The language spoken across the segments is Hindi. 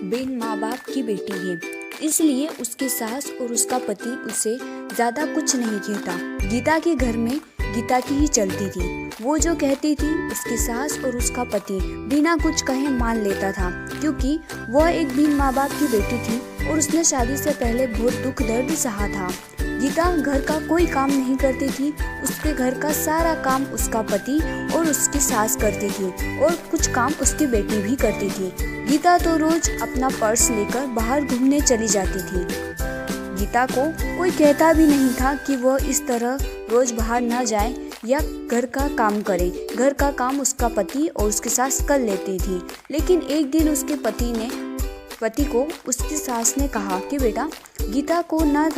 बिन माँ बाप की बेटी है, इसलिए उसकी सास और उसका पति उसे ज़्यादा कुछ नहीं कहता। गीता के घर में गीता की ही चलती थी। वो जो कहती थी उसकी सास और उसका पति बिना कुछ कहे मान लेता था, क्योंकि वह एक बिन माँ बाप की बेटी थी और उसने शादी से पहले बहुत दुख दर्द सहा था। गीता घर का कोई काम नहीं करती थी, उसके घर का सारा काम उसका पति और उसकी सास करती थी और कुछ काम उसकी बेटी भी करती थी। गीता तो रोज अपना पर्स लेकर बाहर घूमने चली जाती थी। गीता को कोई कहता भी नहीं था कि वह इस तरह रोज बाहर न जाए या घर का काम करे। घर का काम उसका पति और उसकी सास कर लेती थी। लेकिन एक दिन उसके पति को उसकी सास ने कहा कि बेटा, गीता को ना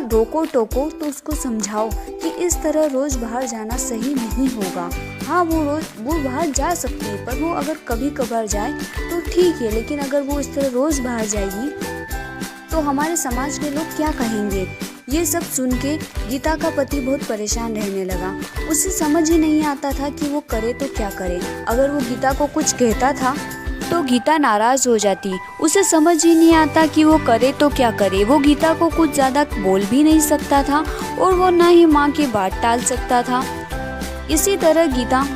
रोको टोको, तो उसको समझाओ कि इस तरह रोज बाहर जाना सही नहीं होगा। हाँ, वो बाहर जा सकती है, पर वो अगर कभी कभार जाए तो ठीक है, लेकिन अगर वो इस तरह रोज बाहर जाएगी तो हमारे समाज के लोग क्या कहेंगे। ये सब सुन के गीता का पति बहुत परेशान रहने लगा। उसे समझ ही नहीं आता था कि वो करे तो क्या करे। अगर वो गीता को कुछ कहता था तो गीता नाराज हो जाती। उसे समझ ही नहीं आता कि वो करे तो क्या करे। वो गीता को कुछ ज़्यादा बोल भी नहीं सकता था और वो ना ही माँ की बात टाल सकता था। इसी तरह गीता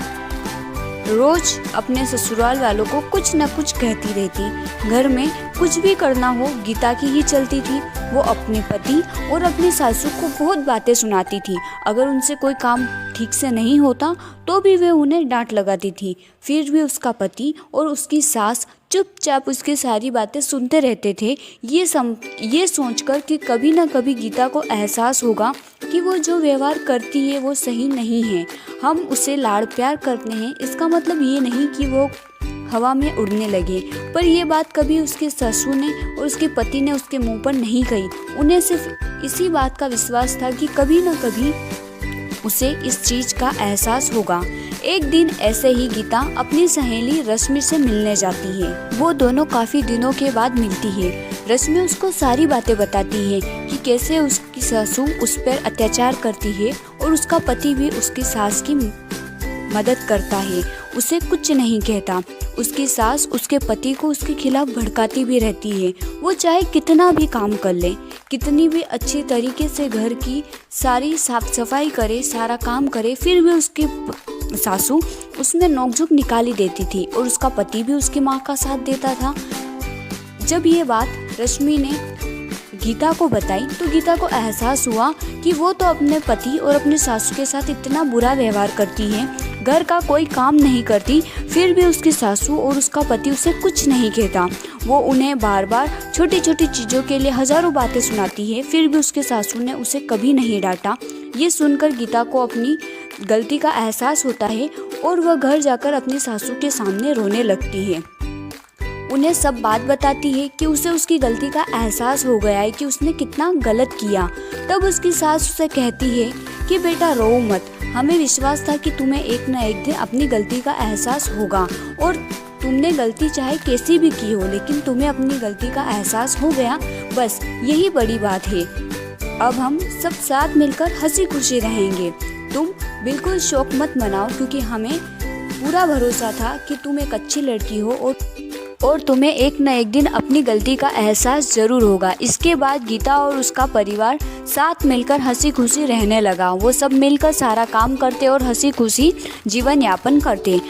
रोज अपने ससुराल वालों को कुछ न कुछ कहती रहती। घर में कुछ भी करना हो गीता की ही चलती थी। वो अपने पति और अपनी सासू को बहुत बातें सुनाती थी। अगर उनसे कोई काम ठीक से नहीं होता तो भी वे उन्हें डांट लगाती थी। फिर भी उसका पति और उसकी सास चुपचाप उसकी सारी बातें सुनते रहते थे, ये सोचकर कि कभी ना कभी गीता को एहसास होगा कि वो जो व्यवहार करती है वो सही नहीं है। हम उसे लाड़ प्यार करते हैं, इसका मतलब ये नहीं कि वो हवा में उड़ने लगे। पर यह बात कभी उसके ससुर ने और उसके पति ने उसके मुंह पर नहीं कही। उन्हें सिर्फ इसी बात का विश्वास था कि कभी न कभी उसे इस चीज का एहसास होगा। एक दिन ऐसे ही गीता अपनी सहेली रश्मि से मिलने जाती है। वो दोनों काफी दिनों के बाद मिलती है। रश्मि उसको सारी बातें बताती है कि कैसे उसकी सासू उस पर अत्याचार करती है और उसका पति भी उसकी सास की मदद करता है, उसे कुछ नहीं कहता। उसकी सास उसके पति को उसके खिलाफ भड़काती भी रहती है। वो चाहे कितना भी काम कर ले, कितनी भी अच्छी तरीके से घर की सारी साफ सफाई करे, सारा काम करे, फिर भी उसकी सासू उसमें नोकझोंक निकाली देती थी और उसका पति भी उसकी माँ का साथ देता था। जब ये बात रश्मि ने गीता को बताई तो गीता को एहसास हुआ कि वो तो अपने पति और अपनी सासू के साथ इतना बुरा व्यवहार करती है, घर का कोई काम नहीं करती, फिर भी उसकी सासू और उसका पति उसे कुछ नहीं कहता। वो उन्हें बार बार छोटी छोटी चीज़ों के लिए हजारों बातें सुनाती है, फिर भी उसके सासू ने उसे कभी नहीं डांटा। ये सुनकर गीता को अपनी गलती का एहसास होता है और वह घर जाकर अपनी सासू के सामने रोने लगती है। उन्हें सब बात बताती है कि उसे उसकी गलती का एहसास हो गया है कि उसने कितना गलत किया। तब उसकी सास उसे कहती है कि बेटा रो मत, हमें विश्वास था कि तुम्हें एक न एक दिन अपनी गलती का एहसास होगा और तुमने गलती चाहे कैसी भी की हो, लेकिन तुम्हें अपनी गलती का एहसास हो गया, बस यही बड़ी बात है। अब हम सब साथ मिलकर हंसी खुशी रहेंगे। तुम बिल्कुल शौक मत मनाओ, क्योंकि हमें पूरा भरोसा था कि तुम एक अच्छी लड़की हो और तुम्हें एक न एक दिन अपनी गलती का एहसास जरूर होगा। इसके बाद गीता और उसका परिवार साथ मिलकर हंसी खुशी रहने लगा। वो सब मिलकर सारा काम करते और हंसी खुशी जीवन यापन करते।